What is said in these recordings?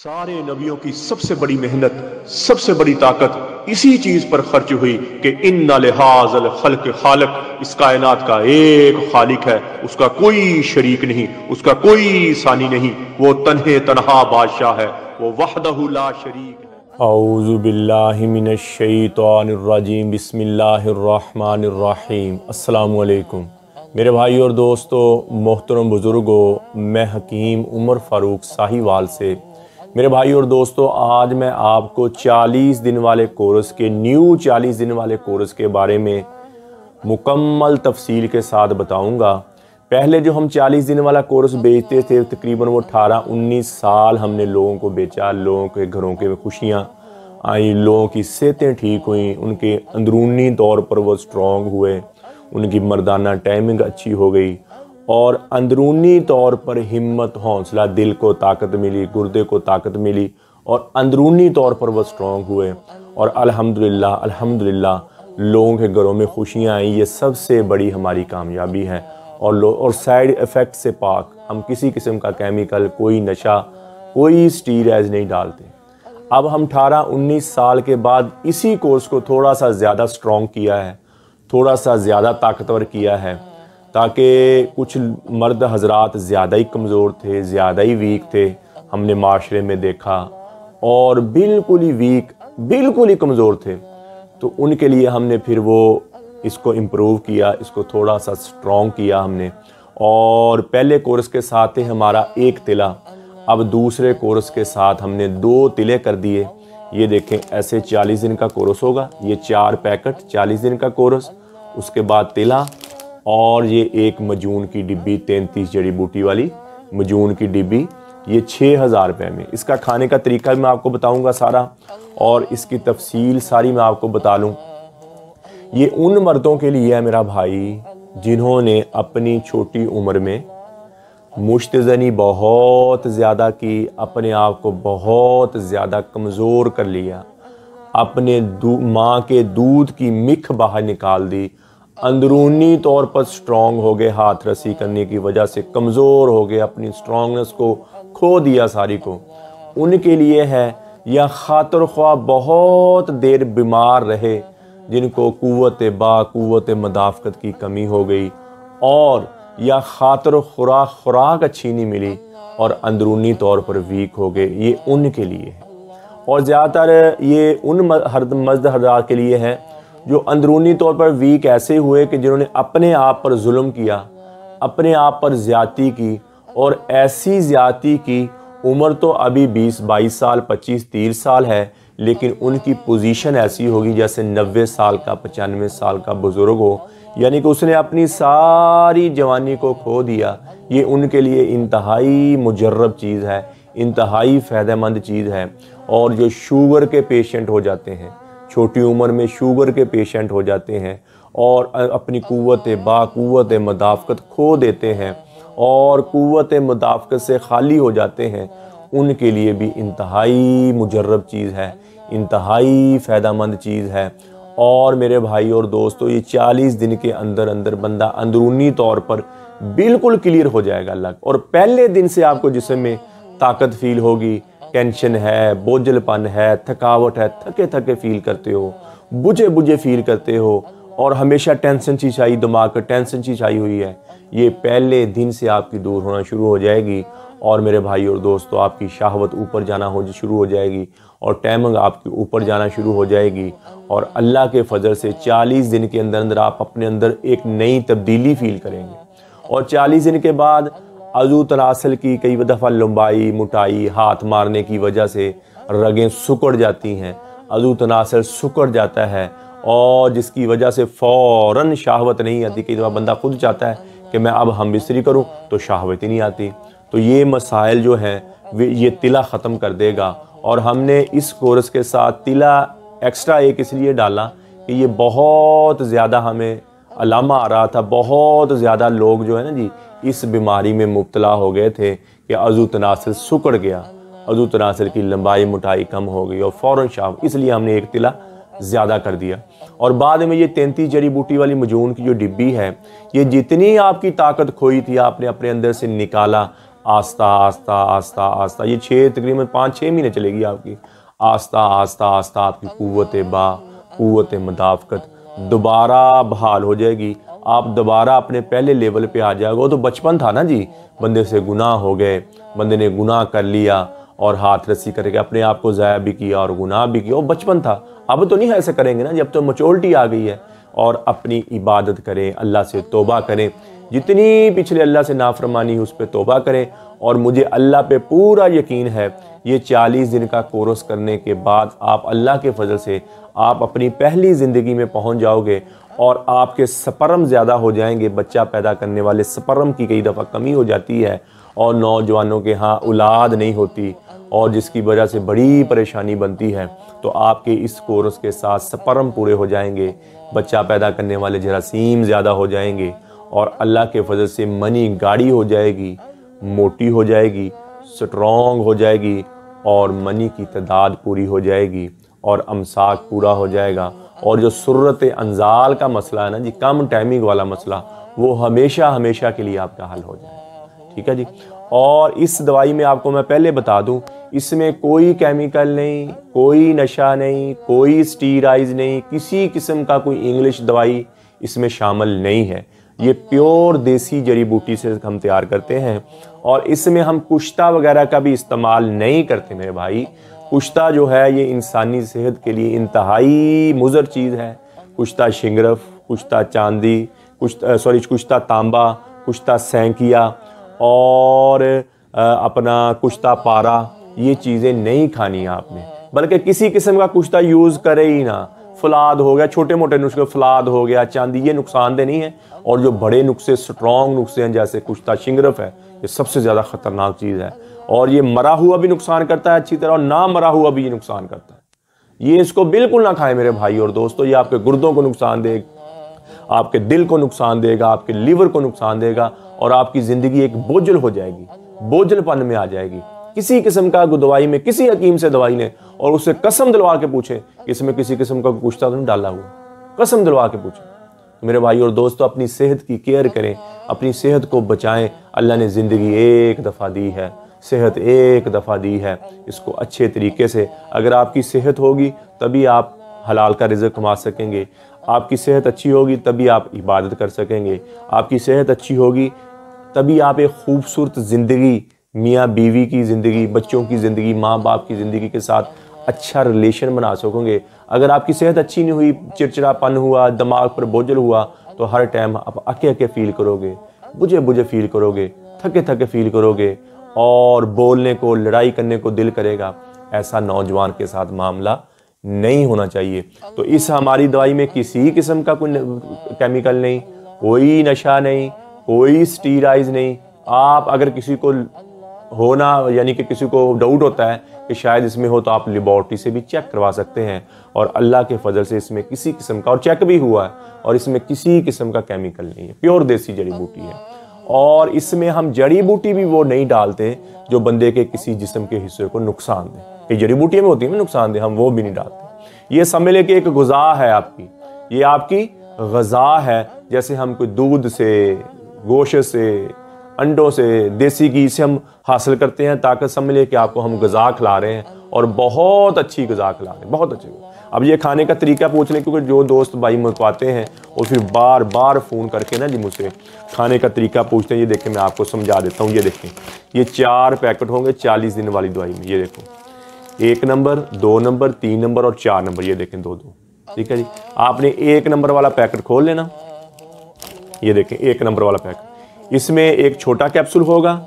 सारे नबियों की सबसे बड़ी मेहनत, सबसे बड़ी ताकत इसी चीज पर खर्च हुई कि इन्ना लिहाज़ल खल्क खालिक, इस कायनात का एक खालिक है, उसका कोई शरीक नहीं, उसका कोई सानी नहीं, वो तन्हे तन्हा बादशाह है, वो वहदहु ला शरीक है। औज़ु बिल्लाहि मिनश शैतानिर रजीम, बिस्मिल्लाहिर रहमानिर रहीम। अस्सलामु अलैकुम मेरे भाई और दोस्तों, मोहतरम बुज़ुर्गों, मैं हकीम उमर फ़ारूक साहिवाल से। मेरे भाई और दोस्तों, आज मैं आपको 40 दिन वाले कोर्स के 40 दिन वाले कोर्स के बारे में मुकम्मल तफसील के साथ बताऊंगा। पहले जो हम 40 दिन वाला कोर्स बेचते थे, तकरीबन वो 18-19 साल हमने लोगों को बेचा। लोगों के घरों के खुशियाँ आई, लोगों की सेहतें ठीक हुई, उनके अंदरूनी तौर पर वो स्ट्रॉन्ग हुए, उनकी मर्दाना टाइमिंग अच्छी हो गई और अंदरूनी तौर पर हिम्मत, हौसला, दिल को ताकत मिली, गुर्दे को ताकत मिली और अंदरूनी तौर पर वो स्ट्रॉन्ग हुए। और अल्हम्दुलिल्लाह अल्हम्दुलिल्लाह लोगों के घरों में खुशियाँ आई। ये सबसे बड़ी हमारी कामयाबी है। और साइड इफ़ेक्ट से पाक, हम किसी किस्म का केमिकल, कोई नशा, कोई स्टीरॉयड नहीं डालते। अब हम 18-19 साल के बाद इसी कोर्स को थोड़ा सा ज़्यादा स्ट्रॉन्ग किया है, थोड़ा सा ज़्यादा ताकतवर किया है, ताकि कुछ मर्द हजरात ज़्यादा ही कमज़ोर थे, ज़्यादा ही वीक थे, हमने माशरे में देखा, और बिल्कुल ही वीक, बिल्कुल ही कमज़ोर थे। तो उनके लिए हमने फिर वो इसको इम्प्रूव किया, इसको थोड़ा सा स्ट्रॉन्ग किया हमने। और पहले कोर्स के साथ ही हमारा एक तिला, अब दूसरे कोर्स के साथ हमने 2 तिले कर दिए। ये देखें, ऐसे 40 दिन का कोर्स होगा, ये 4 पैकेट 40 दिन का कोर्स, उसके बाद तिला, और ये एक मजून की डिब्बी, 33 जड़ी बूटी वाली मजून की डिब्बी, ये 6000 रुपये में। इसका खाने का तरीका मैं आपको बताऊंगा सारा, और इसकी तफसील सारी मैं आपको बता लूँ। ये उन मर्दों के लिए है मेरा भाई, जिन्होंने अपनी छोटी उम्र में मुश्तज़नी बहुत ज़्यादा की, अपने आप को बहुत ज़्यादा कमज़ोर कर लिया, अपने माँ के दूध की मिख बाहर निकाल दी, अंदरूनी तौर पर स्ट्रॉन्ग हो गए, हाथ रस्सी करने की वजह से कमज़ोर हो गए, अपनी स्ट्रॉन्गनेस को खो दिया सारी को। उनके लिए है, या खातिर ख्वाह बहुत देर बीमार रहे, जिनको कुव्वत मदाफ़कत की कमी हो गई, और या खातिर खुराक अच्छी नहीं मिली और अंदरूनी तौर पर वीक हो गए, ये उनके लिए है। और ज़्यादातर ये उन मर्द हज़रात के लिए है जो अंदरूनी तौर पर वीक ऐसे हुए कि जिन्होंने अपने आप पर जुल्म किया, अपने आप पर ज़्यादती की, और ऐसी ज़्यादती की, उम्र तो अभी 20-22 साल, 25-30 साल है, लेकिन उनकी पोजीशन ऐसी होगी जैसे 90 साल का, 95 साल का बुज़ुर्ग हो, यानी कि उसने अपनी सारी जवानी को खो दिया। ये उनके लिए इंतहाई मुजर्रब चीज़ है, इंतहाई फ़ायदेमंद चीज़ है। और जो शुगर के पेशेंट हो जाते हैं, छोटी उम्र में शुगर के पेशेंट हो जाते हैं और अपनी कुव्वत मदाफ़कत खो देते हैं और कुव्वत मदाफ़कत से खाली हो जाते हैं, उनके लिए भी इंतहाई मुजर्रब चीज़ है, इंतहाई फ़ायदेमंद चीज़ है। और मेरे भाई और दोस्तों, ये 40 दिन के अंदर अंदर बंदा अंदरूनी तौर पर बिल्कुल क्लियर हो जाएगा अल्लाह। और पहले दिन से आपको जिस्म में ताकत फील होगी, टेंशन है, बोझलपन है, थकावट है, थके थके फील करते हो, बुझे बुझे फील करते हो, और हमेशा टेंशन सी छाई, दिमाग पर टेंशन सी छाई हुई है, ये पहले दिन से आपकी दूर होना शुरू हो जाएगी। और मेरे भाई और दोस्तों, आपकी शहवत ऊपर जाना शुरू हो जाएगी और टाइमिंग आपकी ऊपर जाना शुरू हो जाएगी। और अल्लाह के फजल से 40 दिन के अंदर अंदर आप अपने अंदर एक नई तब्दीली फील करेंगे। और 40 दिन के बाद अज़ू तनासल की कई दफ़ा लंबाई, मोटाई, हाथ मारने की वजह से रगें सुकड़ जाती हैं, अज़ू तनासल सुकड़ जाता है, और जिसकी वजह से फ़ौरन शहवत नहीं आती। कई दफ़ा बंदा खुद चाहता है कि मैं अब हम बिस्तरी करूँ, तो शहवत ही नहीं आती। तो ये मसाइल जो हैं ये तिला ख़त्म कर देगा। और हमने इस कोर्स के साथ तिला एक्स्ट्रा एक इसलिए डाला कि ये बहुत ज़्यादा हमें अलामा आ रहा था, बहुत ज़्यादा लोग जो है ना जी, इस बीमारी में मुब्तला हो गए थे कि अज़ू तनासल सुकड़ गया, अज़ू तनासल की लंबाई मोटाई कम हो गई और फ़ौरन शाव, इसलिए हमने एक तिला ज़्यादा कर दिया। और बाद में ये 33 जड़ी बूटी वाली मजून की जो डिब्बी है, ये जितनी आपकी ताकत खोई थी आपने अपने अंदर से निकाला, आस्ता आस्ता आस्ता आस्ता, ये तकरीबन 5-6 महीने चलेगी आपकी। आस्ता आस्ता आस्ता आपकी कुव्वत मदाफ़कत दोबारा बहाल हो जाएगी। आप दोबारा अपने पहले लेवल पे आ जाएगा। वो तो बचपन था ना जी, बंदे से गुनाह हो गए, बंदे ने गुनाह कर लिया और हाथ रस्सी करके अपने आप को ज़ाया भी किया और गुनाह भी किया, वो बचपन था। अब तो नहीं ऐसे करेंगे ना, जब तो मैच्योरिटी आ गई है। और अपनी इबादत करें, अल्लाह से तौबा करें, जितनी पिछले अल्लाह से नाफरमानी उस पर तौबा करें। और मुझे अल्लाह पे पूरा यकीन है, ये 40 दिन का कोर्स करने के बाद आप अल्लाह के फजल से आप अपनी पहली ज़िंदगी में पहुंच जाओगे और आपके स्पर्म ज़्यादा हो जाएंगे। बच्चा पैदा करने वाले स्पर्म की कई दफ़ा कमी हो जाती है और नौजवानों के यहाँ औलाद नहीं होती, और जिसकी वजह से बड़ी परेशानी बनती है। तो आपके इस कोर्स के साथ स्पर्म पूरे हो जाएंगे, बच्चा पैदा करने वाले जरासीम ज़्यादा हो जाएंगे और अल्लाह के फजल से मनी गाढ़ी हो जाएगी, मोटी हो जाएगी, स्ट्रॉन्ग हो जाएगी और मनी की तादाद पूरी हो जाएगी और अमसाक पूरा हो जाएगा। और जो सुर्रत अंजाल का मसला है ना जी, कम टाइमिंग वाला मसला, वो हमेशा हमेशा के लिए आपका हल हो जाएगा। ठीक है जी। और इस दवाई में आपको मैं पहले बता दूं, इसमें कोई केमिकल नहीं, कोई नशा नहीं, कोई स्टीराइज नहीं, किसी किस्म का कोई इंग्लिश दवाई इसमें शामिल नहीं है। ये प्योर देसी जड़ी बूटी से हम तैयार करते हैं और इसमें हम कुश्ता वगैरह का भी इस्तेमाल नहीं करते मेरे भाई। कुश्ता जो है ये इंसानी सेहत के लिए इंतहाई मुज़र चीज़ है। कुश्ता शिंगरफ, कुश्ता चांदी, कुश्ता तांबा, कुश्ता सैंकिया और अपना कुश्ता पारा, ये चीज़ें नहीं खानी आपने, बल्कि किसी किस्म का कुश्ता यूज़ करे ही ना। फलाद हो गया, छोटे मोटे नुस्खे, फलाद हो गया, चांदी, ये नुकसानदेह नहीं है। और जो बड़े नुस्खे, स्ट्रॉन्ग नुस्खे हैं, जैसे कुश्ता शिंगरफ है, ये सबसे ज़्यादा ख़तरनाक चीज़ है और ये मरा हुआ भी नुकसान करता है अच्छी तरह, और ना मरा हुआ भी ये नुकसान करता है। ये इसको बिल्कुल ना खाएं मेरे भाई और दोस्तों। ये आपके गुर्दों को नुकसान देगा, आपके दिल को नुकसान देगा, आपके लीवर को नुकसान देगा और आपकी ज़िंदगी एक बोझल हो जाएगी, बोझलपन में आ जाएगी। किसी किस्म का दवाई में, किसी हकीम से दवाई लें और उससे कसम दिलवा के पूछें कि इसमें किसी किस्म का कुश्ता तो नहीं डाला हुआ, कसम दिलवा के पूछें। तो मेरे भाई और दोस्तों, अपनी सेहत की केयर करें, अपनी सेहत को बचाएं। अल्लाह ने ज़िंदगी एक दफ़ा दी है, सेहत एक दफ़ा दी है, इसको अच्छे तरीके से, अगर आपकी सेहत होगी तभी आप हलाल का रिज़्क़ कमा सकेंगे। आपकी सेहत अच्छी होगी तभी आप इबादत कर सकेंगे। आपकी सेहत अच्छी होगी तभी आप एक खूबसूरत ज़िंदगी, मियाँ बीवी की ज़िंदगी, बच्चों की ज़िंदगी, माँ बाप की ज़िंदगी के साथ अच्छा रिलेशन बना सकोगे। अगर आपकी सेहत अच्छी नहीं हुई, चिड़चिड़ापन हुआ, दिमाग पर बोझल हुआ, तो हर टाइम आप अके फील करोगे, बुझे फील करोगे, थके फील करोगे और बोलने को, लड़ाई करने को दिल करेगा। ऐसा नौजवान के साथ मामला नहीं होना चाहिए। तो इस हमारी दवाई में किसी किस्म का कोई केमिकल नहीं, कोई नशा नहीं, कोई स्टीराइज नहीं। आप अगर किसी को होना, यानी कि किसी को डाउट होता है कि शायद इसमें हो, तो आप लेबॉर्ट्री से भी चेक करवा सकते हैं और अल्लाह के फजल से इसमें किसी किस्म का, और चेक भी हुआ है, और इसमें किसी किस्म का केमिकल नहीं है, प्योर देसी जड़ी बूटी है। और इसमें हम जड़ी बूटी भी वो नहीं डालते जो बंदे के किसी जिस्म के हिस्से को नुकसान दे। कई जड़ी बूटियाँ में होती है ना नुकसान दे, हम वो भी नहीं डालते। ये समझ लें कि एक ग़िज़ा है आपकी, ये आपकी ग़िज़ा है। जैसे हम कोई दूध से, गोश्त से, अंडों से, देसी घी से हम हासिल करते हैं ताकत, समझ लें कि आपको हम ग़िज़ा खिला रहे हैं और बहुत अच्छी ग़िज़ा खिला रहे हैं, बहुत अच्छी। अब ये खाने का तरीका पूछ लें, क्योंकि जो दोस्त भाई मुझे हैं और फिर बार बार फ़ोन करके ना जी मुझसे खाने का तरीका पूछते हैं। ये देखें, मैं आपको समझा देता हूँ। ये देखें, ये 4 पैकेट होंगे 40 दिन वाली दवाई में। ये देखो, 1 नंबर, 2 नंबर, 3 नंबर और 4 नंबर। ये देखें, 2-2। ठीक है जी। आपने 1 नंबर वाला पैकेट खोल लेना। ये देखें, 1 नंबर वाला पैकेट, इसमें एक छोटा कैप्सूल होगा,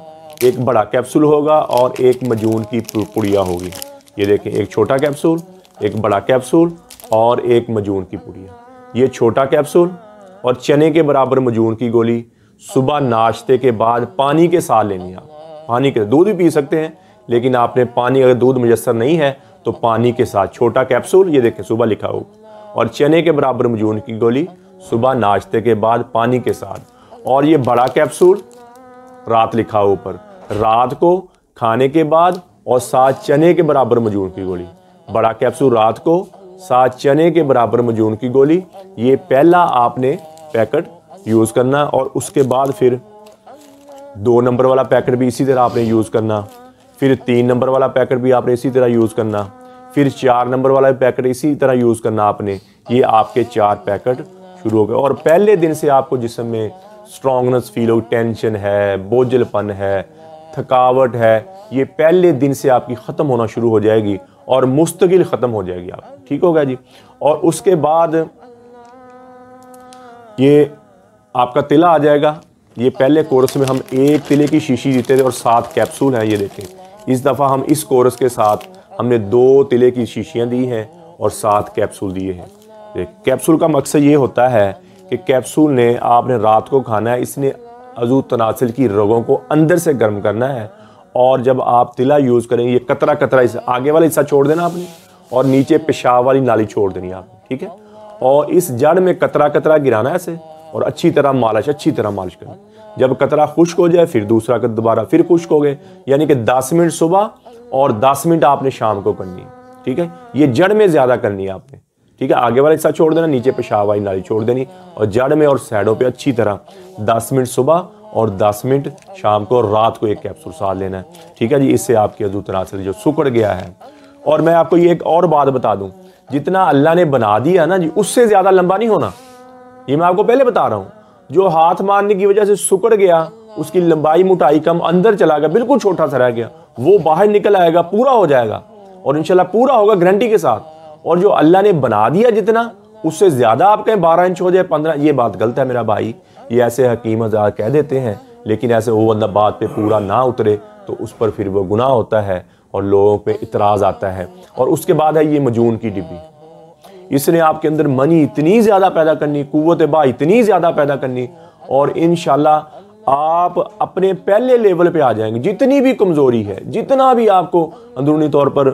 एक बड़ा कैप्सूल होगा और एक मजून की पुड़िया होगी। ये देखें, एक छोटा कैप्सूल, एक बड़ा कैप्सूल और एक मजून की पुड़िया। ये छोटा कैप्सूल और चने के बराबर मजून की गोली सुबह नाश्ते के बाद पानी के साथ लेनी है। आप पानी के, दूध भी पी सकते हैं, लेकिन आपने पानी, अगर दूध मुयस्सर नहीं है तो पानी के साथ छोटा कैप्सूल, ये देखें सुबह लिखा हो, और चने के बराबर मजून की गोली सुबह नाश्ते के बाद पानी के साथ। और ये बड़ा कैप्सूल रात लिखा हो ऊपर, रात को खाने के बाद और 7 चने के बराबर मजून की गोली। बड़ा कैप्सूल रात को, 7 चने के बराबर मजून की गोली। ये पहला आपने पैकेट यूज़ करना और उसके बाद फिर 2 नंबर वाला पैकेट भी इसी तरह आपने यूज़ करना, फिर 3 नंबर वाला पैकेट भी आपने इसी तरह यूज़ करना, फिर 4 नंबर वाला पैकेट इसी तरह यूज़ करना आपने। ये आपके 4 पैकेट शुरू हो गए और पहले दिन से आपको जिस्म में स्ट्रॉन्गनेस फील हो, टेंशन है, बोझलपन है, थकावट है, ये पहले दिन से आपकी ख़त्म होना शुरू हो जाएगी और मुस्तकिल ख़त्म हो जाएगी आप। ठीक हो गया जी। और उसके बाद ये आपका तिला आ जाएगा। ये पहले कोर्स में हम 1 तिले की शीशी देते थे और 7 कैप्सूल हैं, ये देखें। इस दफ़ा हम इस कोर्स के साथ हमने 2 तिले की शीशियाँ दी हैं और 7 कैप्सूल दिए हैं। कैप्सूल का मकसद ये होता है कि कैप्सूल ने आपने रात को खाना है, इसने अज़ू तनासिल की रगों को अंदर से गर्म करना है। और जब आप तिला यूज़ करेंगे, ये कतरा कतरा इस आगे वाला हिस्सा छोड़ देना आपने और नीचे पेशाब वाली नाली छोड़ देनी आपने। ठीक है। और इस जड़ में कतरा कतरा गिराना है ऐसे और अच्छी तरह मालिश करना। जब कतरा खुश्क हो जाए फिर दूसरा दोबारा फिर खुश्क हो गए, यानी कि 10 मिनट सुबह और 10 मिनट आपने शाम को करनी है। ठीक है। ये जड़ में ज़्यादा करनी है आपने। ठीक है। आगे वाला हिस्सा छोड़ देना, नीचे पेशाब वाली नाली छोड़ देनी और जड़ में और साइडों पे अच्छी तरह 10 मिनट सुबह और 10 मिनट शाम को और रात को 1 कैप्सूल साथ लेना है। ठीक है जी। इससे आपकी अज़ू तनासिल जो सुकड़ गया है। और मैं आपको ये एक और बात बता दूं, जितना अल्लाह ने बना दिया ना जी, उससे ज़्यादा लंबा नहीं होना। ये मैं आपको पहले बता रहा हूँ। जो हाथ मारने की वजह से सुकड़ गया, उसकी लंबाई मोटाई कम, अंदर चला गया, बिल्कुल छोटा सा रह गया, वो बाहर निकल आएगा, पूरा हो जाएगा और इंशाल्लाह पूरा होगा गारंटी के साथ। और जो अल्लाह ने बना दिया जितना, उससे ज़्यादा आप कहें 12 इंच हो जाए, 15, ये बात गलत है मेरा भाई। ये ऐसे हकीम हज़ार कह देते हैं, लेकिन ऐसे वो बंदा बात पे पूरा ना उतरे तो उस पर फिर वो गुनाह होता है और लोगों पे इतराज़ आता है। और उसके बाद है ये मजून की डिब्बी। इसने आपके अंदर मनी इतनी ज़्यादा पैदा करनी, कुव्वत बा इतनी ज़्यादा पैदा करनी और इंशाल्लाह आप अपने पहले लेवल पे आ जाएंगे। जितनी भी कमज़ोरी है, जितना भी आपको अंदरूनी तौर पर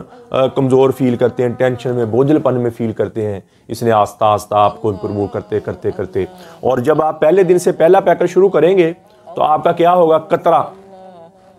कमज़ोर फील करते हैं, टेंशन में, बोझलपन में फील करते हैं, इसने आस्ता आस्ता आपको इम्प्रूव करते और जब आप पहले दिन से पहला पैकेट शुरू करेंगे तो आपका क्या होगा, कतरा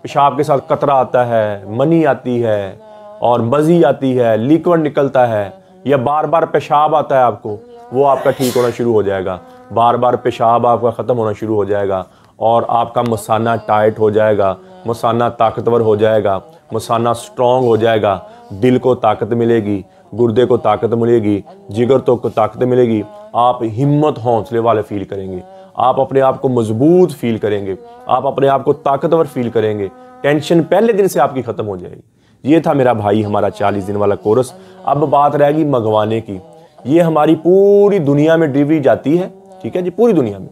पेशाब के साथ कतरा आता है, मनी आती है और मज़ी आती है, लिक्विड निकलता है या बार बार पेशाब आता है आपको, वो आपका ठीक होना शुरू हो जाएगा। बार बार पेशाब आपका ख़त्म होना शुरू हो जाएगा और आपका मसाना टाइट हो जाएगा, मसाना ताकतवर हो जाएगा, मसाना स्ट्रॉन्ग हो जाएगा, दिल को ताकत मिलेगी, गुर्दे को ताकत मिलेगी, जिगर को ताकत मिलेगी। आप हिम्मत हौसले वाले फील करेंगे, आप अपने आप को मजबूत फील करेंगे, आप अपने आप को ताकतवर फील करेंगे। टेंशन पहले दिन से आपकी ख़त्म हो जाएगी। ये था मेरा भाई हमारा 40 दिन वाला कोर्स। अब बात रहेगी मंगवाने की। ये हमारी पूरी दुनिया में डिलीवरी जाती है। ठीक है जी, पूरी दुनिया में।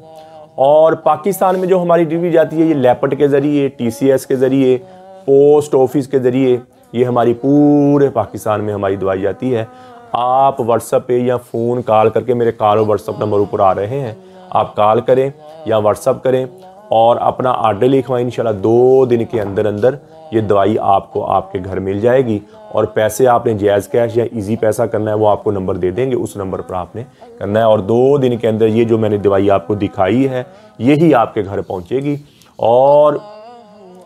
और पाकिस्तान में जो हमारी डिलीवरी जाती है, ये लैपट के ज़रिए, TCS के ज़रिए, पोस्ट ऑफिस के ज़रिए, ये हमारी पूरे पाकिस्तान में हमारी दवाई जाती है। आप व्हाट्सएप पे या फ़ोन कॉल करके, मेरे कॉल और व्हाट्सएप नंबर ऊपर आ रहे हैं, आप कॉल करें या व्हाट्सएप करें और अपना आर्डर लिखवाएं। इंशाल्लाह 2 दिन के अंदर अंदर ये दवाई आपको आपके घर मिल जाएगी। और पैसे आपने जायज़ कैश या इजी पैसा करना है, वो आपको नंबर दे देंगे, उस नंबर पर आपने करना है। और 2 दिन के अंदर ये जो मैंने दवाई आपको दिखाई है, यही आपके घर पहुंचेगी। और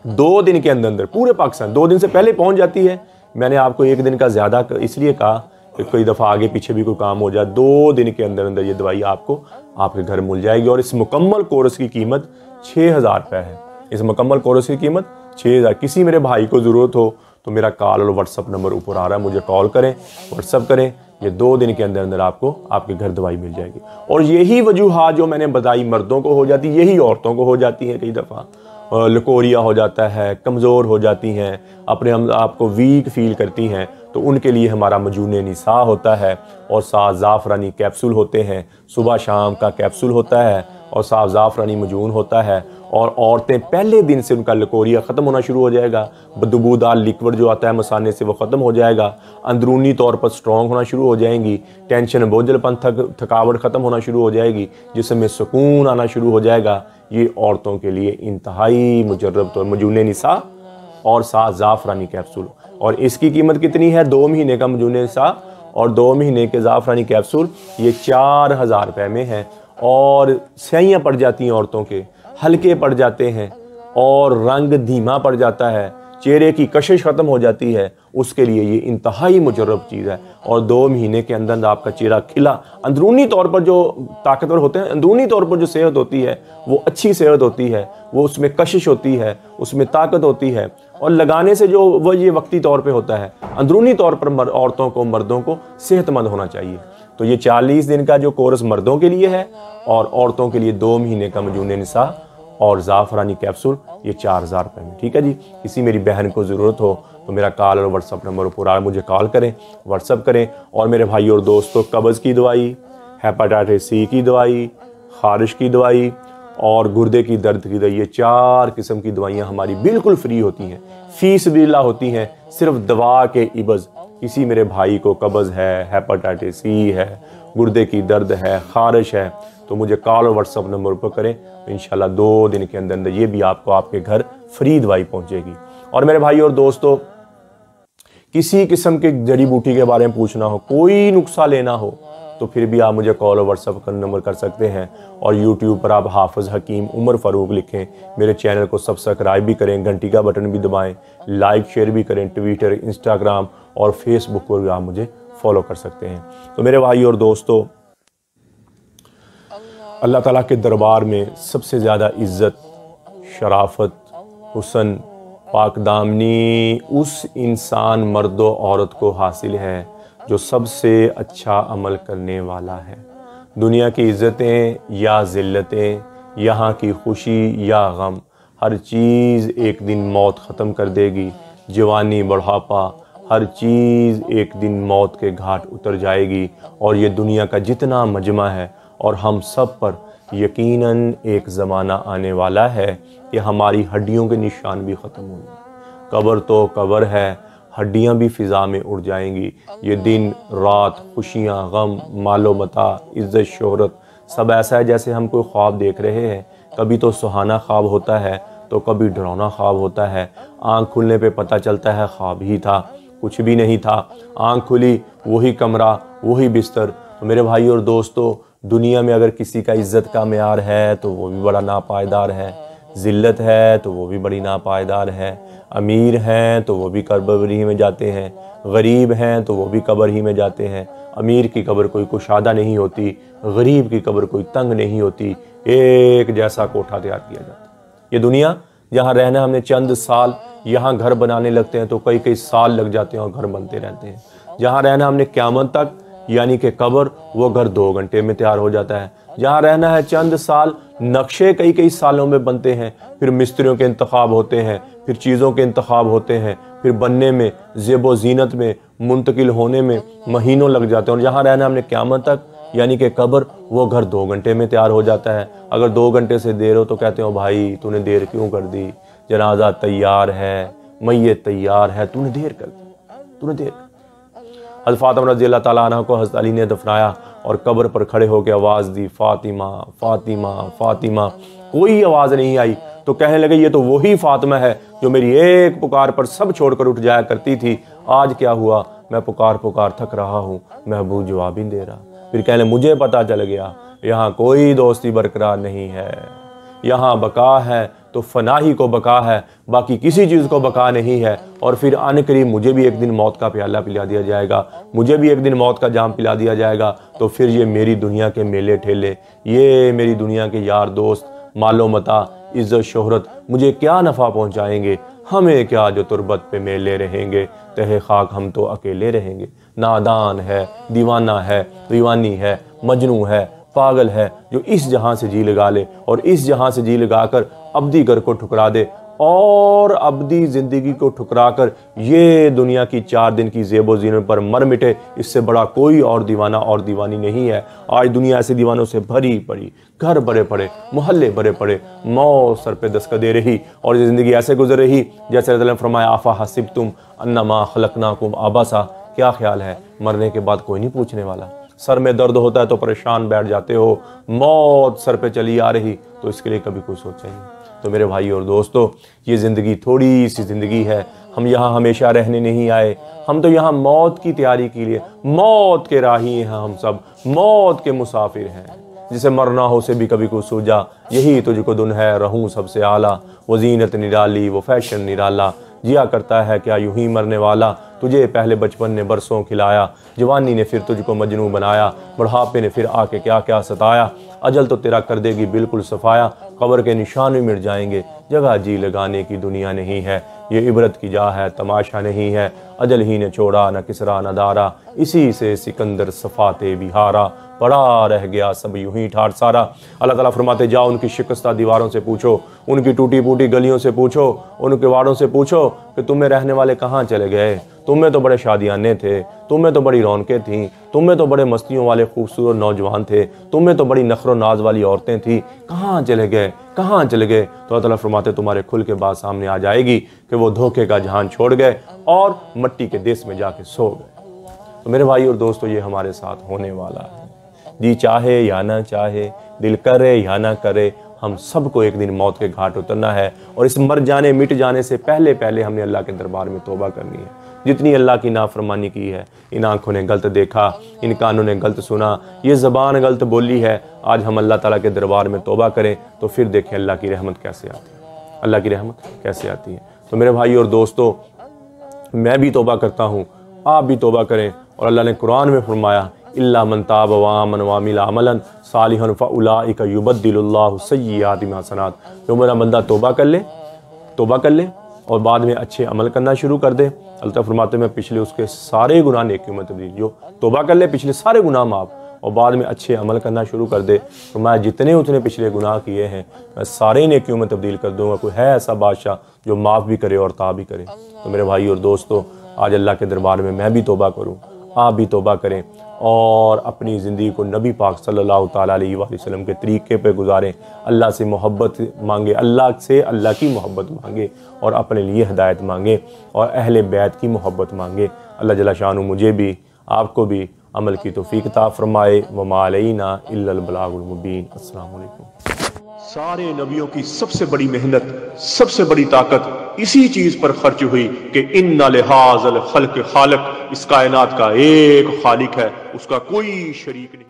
2 दिन के अंदर अंदर पूरे पाकिस्तान 2 दिन से पहले पहुंच जाती है। मैंने आपको 1 दिन का ज़्यादा इसलिए कहा कि कोई दफ़ा आगे पीछे भी कोई काम हो जाए। 2 दिन के अंदर अंदर ये दवाई आपको आपके घर मिल जाएगी। और इस मुकम्मल कोर्स की कीमत 6000 रुपये है। इस मुकम्मल कोर्स की कीमत 6000। किसी मेरे भाई को ज़रूरत हो तो मेरा कॉल और व्हाट्सअप नंबर ऊपर आ रहा है, मुझे कॉल करें, व्हाट्सअप करें। ये 2 दिन के अंदर अंदर आपको आपके घर दवाई मिल जाएगी। और यही वजूहात जो मैंने बताई मर्दों को हो जाती, यही औरतों को हो जाती हैं। कई दफ़ा लकोरिया हो जाता है, कमज़ोर हो जाती हैं, अपने हम आपको वीक फील करती हैं, तो उनके लिए हमारा मजूने निसा होता है और साथ ज़ाफ़रानी कैप्सूल होते हैं। सुबह शाम का कैप्सूल होता है और साथ ज़ाफ़रानी मजून होता है। और औरतें पहले दिन से उनका लकोरिया ख़त्म होना शुरू हो जाएगा, बदबूदार लिक्विड जो आता है मसाने से वो ख़त्म हो जाएगा, अंदरूनी तौर पर स्ट्रॉन्ग होना शुरू हो जाएंगी, टेंशन बोझलपन थकावट ख़त्म होना शुरू हो जाएगी, जिसमें सुकून आना शुरू हो जाएगा। ये औरतों के लिए इंतहाई मुजर्रब तो मजूने निसा और साथ ज़ाफ़रानी कैप्सूल। और इसकी कीमत कितनी है? 2 महीने का मजूने निसा और 2 महीने के ज़ाफ़रानी कैप्सूल, ये 4000 रुपये में है। और स्याहियाँ पड़ जाती हैं औरतों के, हल्के पड़ जाते हैं और रंग धीमा पड़ जाता है, चेहरे की कशिश ख़त्म हो जाती है, उसके लिए ये इंतहाई मुजर्रब चीज़ है। और 2 महीने के अंदर आपका चेहरा खिला, अंदरूनी तौर पर जो ताकतवर होते हैं, अंदरूनी तौर पर जो सेहत होती है वो अच्छी सेहत होती है, वो उसमें कशिश होती है, उसमें ताकत होती है। और लगाने से जो वो ये वक्ती तौर पे होता है, अंदरूनी तौर पर औरतों को, मर्दों को सेहतमंद होना चाहिए। तो ये 40 दिन का जो कोर्स मर्दों के लिए है और औरतों के लिए 2 महीने का मजून निसा और ज़ाफ़रानी कैप्सूल, ये 4000 रुपये में। ठीक है जी। किसी मेरी बहन को ज़रूरत हो तो मेरा कॉल और व्हाट्सअप नंबर पर मुझे कॉल करें, व्हाट्सअप करें। और मेरे भाई और दोस्तों, कब्ज़ की दवाई, हेपेटाइटिस सी की दवाई, खारिश की दवाई और गुर्दे की दर्द की दवाई, ये 4 किस्म की दवाइयाँ हमारी बिल्कुल फ्री होती हैं, फ़ीसबिल्लाह होती हैं, सिर्फ दवा के इवज़। किसी मेरे भाई को कब्ज़ है, हेपेटाइटिस सी है, गुर्दे की दर्द है, खारिश है, तो मुझे कॉल और व्हाट्सअप नंबर पर करें। तो इंशाल्लाह 2 दिन के अंदर ये भी आपको आपके घर फ्री दवाई पहुंचेगी। और मेरे भाई और दोस्तों, किसी किस्म की जड़ी बूटी के बारे में पूछना हो, कोई नुस्खा लेना हो, तो फिर भी आप मुझे कॉल और व्हाट्सअप का नंबर कर सकते हैं। और यूट्यूब पर आप हाफिज़ हकीम उमर फ़ारूक लिखें, मेरे चैनल को सब्सक्राइब भी करें, घंटी का बटन भी दबाएं, लाइक शेयर भी करें। ट्विटर, इंस्टाग्राम और फेसबुक पर भी आप मुझे फॉलो कर सकते हैं। तो मेरे भाई और दोस्तों, अल्लाह ताला के दरबार में सबसे ज़्यादा इज़्ज़त, शराफत, हुस्न, पाकदामनी उस इंसान, मर्द व औरत को हासिल है जो सबसे अच्छा अमल करने वाला है। दुनिया की इज़्ज़तें या ज़िल्लतें, यहाँ की खुशी या गम, हर चीज़ एक दिन मौत ख़त्म कर देगी। जवानी, बुढ़ापा, हर चीज़ एक दिन मौत के घाट उतर जाएगी। और ये दुनिया का जितना मजमा है, और हम सब पर यकीनन एक ज़माना आने वाला है कि हमारी हड्डियों के निशान भी ख़त्म होंगे। कब्र तो कब्र है, हड्डियां भी फ़िज़ा में उड़ जाएंगी। ये दिन रात, खुशियाँ, गम, मालो मता, इज़्ज़त, शोहरत, सब ऐसा है जैसे हम कोई ख्वाब देख रहे हैं। कभी तो सुहाना ख्वाब होता है, तो कभी डरावना ख्वाब होता है। आँख खुलने पे पता चलता है ख्वाब ही था, कुछ भी नहीं था। आँख खुली, वही कमरा, वही बिस्तर। तो मेरे भाई और दोस्तों, दुनिया में अगर किसी का इज़्ज़त का मेयार है तो वो भी बड़ा नापायदार है, ज़िल्लत है तो वो भी बड़ी नापायदार है, अमीर हैं तो वो भी कब्र ही में जाते हैं, गरीब हैं तो वो भी कब्र ही में जाते हैं। अमीर की कब्र कोई कुशादा नहीं होती, गरीब की कब्र कोई तंग नहीं होती, एक जैसा कोठा तैयार किया जाता है। ये दुनिया जहाँ रहना हमने चंद साल, यहाँ घर बनाने लगते हैं तो कई कई साल लग जाते हैं और घर बनते रहते हैं। जहाँ रहना हमने क़यामत तक, यानी कि कब्र, वो घर 2 घंटे में तैयार हो जाता है। जहाँ रहना है चंद साल, नक्शे कई कई सालों में बनते हैं, फिर मिस्त्रियों के इंतखाब होते हैं, फिर चीज़ों के इंतखाब होते हैं, फिर बनने में, ज़ेबो ज़ीनत में, मुंतकिल होने में महीनों लग जाते हैं। और जहाँ रहना हमने क़यामत तक, यानी कि कब्र, वो घर 2 घंटे में तैयार हो जाता है। अगर 2 घंटे से देर हो तो कहते हो भाई तूने देर क्यों कर दी, जनाजा तैयार है, मैयत तैयार है, तूने देर कर दी, तूने देर। हज़रत फ़ातिमा रज़ी अल्लाह ताला अन्हा को हज़रत अली ने दफनाया और कब्र पर खड़े होकर आवाज़ दी, फ़ातिमा फ़ातिमा फ़ातिमा। कोई आवाज़ नहीं आई तो कहने लगे ये तो वही फ़ातिमा है जो मेरी एक पुकार पर सब छोड़कर उठ जाया करती थी। आज क्या हुआ, मैं पुकार पुकार थक रहा हूँ, महबूब जवाब ही दे रहा। फिर कहने मुझे पता चल गया यहाँ कोई दोस्ती बरकरार नहीं है, यहाँ बका है तो फनाही को बका है, बाकी किसी चीज़ को बका नहीं है। और फिर आने करीब मुझे भी एक दिन मौत का प्याला पिला दिया जाएगा, मुझे भी एक दिन मौत का जाम पिला दिया जाएगा। तो फिर ये मेरी दुनिया के मेले ठेले, ये मेरी दुनिया के यार दोस्त, मालो मता, इज़्ज़त, शोहरत मुझे क्या नफ़ा पहुँचाएंगे, हमें क्या जो तुरबत पे मेले रहेंगे, तहे खाक हम तो अकेले रहेंगे। नादान है, दीवाना है, दीवानी है, मजनू है, पागल है जो इस जहां से जी लगा ले और इस जहां से जी लगाकर अब्दी घर को ठुकरा दे और अब्दी ज़िंदगी को ठुकरा कर ये दुनिया की 4 दिन की ज़ेबो ज़ीनत पर मर मिटे। इससे बड़ा कोई और दीवाना और दीवानी नहीं है। आज दुनिया ऐसे दीवानों से भरी पड़ी, घर भरे पड़े, मोहल्ले भरे पड़े, मौत सर पे दस्तक दे रही और ये ज़िंदगी ऐसे गुजर रही जैसे रज़ूल ने फरमाया आफ़ा हसिबतुम अन्नमा खलक़नाकुम आबसा। क्या ख्याल है मरने के बाद कोई नहीं पूछने वाला। सर में दर्द होता है तो परेशान बैठ जाते हो, मौत सर पे चली आ रही तो इसके लिए कभी कोई सोचा ही नहीं। तो मेरे भाई और दोस्तों, ये ज़िंदगी थोड़ी सी ज़िंदगी है, हम यहाँ हमेशा रहने नहीं आए, हम तो यहाँ मौत की तैयारी के लिए, मौत के राही हैं, हम सब मौत के मुसाफिर हैं। जिसे मरना हो उसे भी कभी कुछ सूझा, यही तुझको दुन है रहूं सबसे आला, वो जीनत निराली वो फैशन निराला, जिया करता है क्या यूं ही मरने वाला, तुझे पहले बचपन ने बरसों खिलाया, जवानी ने फिर तुझको मजनू बनाया, बुढ़ापे ने फिर आके क्या क्या सताया, अजल तो तेरा कर देगी बिल्कुल सफाया, कब्र के निशान भी मिट जाएंगे, जगह जी लगाने की दुनिया नहीं है, ये इबरत की जा है तमाशा नहीं है, अजल ही ने छोड़ा न किसरा न दारा, इसी से सिकंदर सफाते बिहारा, पड़ा रह गया सब यूं ही ठाट सारा। अल्लाह ताला फरमाते जाओ उनकी शिकस्ता दीवारों से पूछो, उनकी टूटी फूटी गलियों से पूछो, उनके वाड़ों से पूछो कि तुम्हें रहने वाले कहाँ चले गए, तुम्हें तो बड़े शादियाने थे, तुम्हें तो बड़ी रौनकें थीं, तुम्हें तो बड़े मस्तियों वाले खूबसूरत नौजवान थे, तुम्हें तो बड़ी नखरो नाज वाली औरतें थीं, कहाँ चले गए, कहाँ चले गए। तो अल्लाह ताला फरमाते तुम्हारे खुल के बाद सामने आ जाएगी कि वो धोखे का जहान छोड़ गए और मट्टी के देश में जाके सो गए। तो मेरे भाई और दोस्तों, ये हमारे साथ होने वाला है। जी चाहे या ना चाहे, दिल करे या ना करे, हम सबको एक दिन मौत के घाट उतरना है और इस मर जाने मिट जाने से पहले पहले हमने अल्लाह के दरबार में तौबा करनी है। जितनी अल्लाह की नाफरमानी की है, इन आंखों ने गलत देखा, इन कानों ने गलत सुना, ये ज़बान गलत बोली है, आज हम अल्लाह ताला के दरबार में तौबा करें तो फिर देखें अल्लाह की रहमत कैसे आती है, अल्लाह की रहमत कैसे आती है। तो मेरे भाई और दोस्तों, मैं भी तौबा करता हूँ, आप भी तौबा करें। और अल्लाह ने कुरान में फरमाया इल्ला मन ताब व आमन व अमिल अमलन सालिहन फउलाइका युबद्दिलुल्लाहु सय्यिआति मा हसनात। जो मेरा बंदा तौबा कर ले और बाद में अच्छे अमल करना शुरू कर दे, अल्लाह फरमाते मैं पिछले उसके सारे गुनाह नेकियों में तब्दील, जो तौबा कर ले पिछले सारे गुनाह माफ़ और बाद में अच्छे अमल करना शुरू कर दे, तो मैं जितने उतने पिछले गुनाह किए हैं मैं सारे नेकियों में तब्दील कर दूंगा। कोई है ऐसा बादशाह जो माफ़ भी करे और ता भी करे। तो मेरे भाई और दोस्तों, आज अल्लाह के दरबार में मैं भी तौबा करूँ, आप भी तौबा करें और अपनी ज़िंदगी को नबी पाक सल्लल्लाहु ताला अलैहि वसल्लम के तरीके पे गुजारें। अल्लाह से मोहब्बत मांगे, अल्लाह से अल्लाह की मोहब्बत मांगे और अपने लिए हिदायत मांगे और अहले बैत की मोहब्बत मांगे। अल्लाह जल्ल शानु मुझे भी आपको भी अमल की तौफीक अता फरमाए। वमा अलैना इल्लल बलागुल मुबीन। अस्सलामु अलैकुम। सारे नबियों की सबसे बड़ी मेहनत, सबसे बड़ी ताकत इसी चीज पर खर्च हुई कि इन्ना लिहाज़ल खल्क़ खालिक, इस कायनात का एक खालिक है, उसका कोई शरीक नहीं।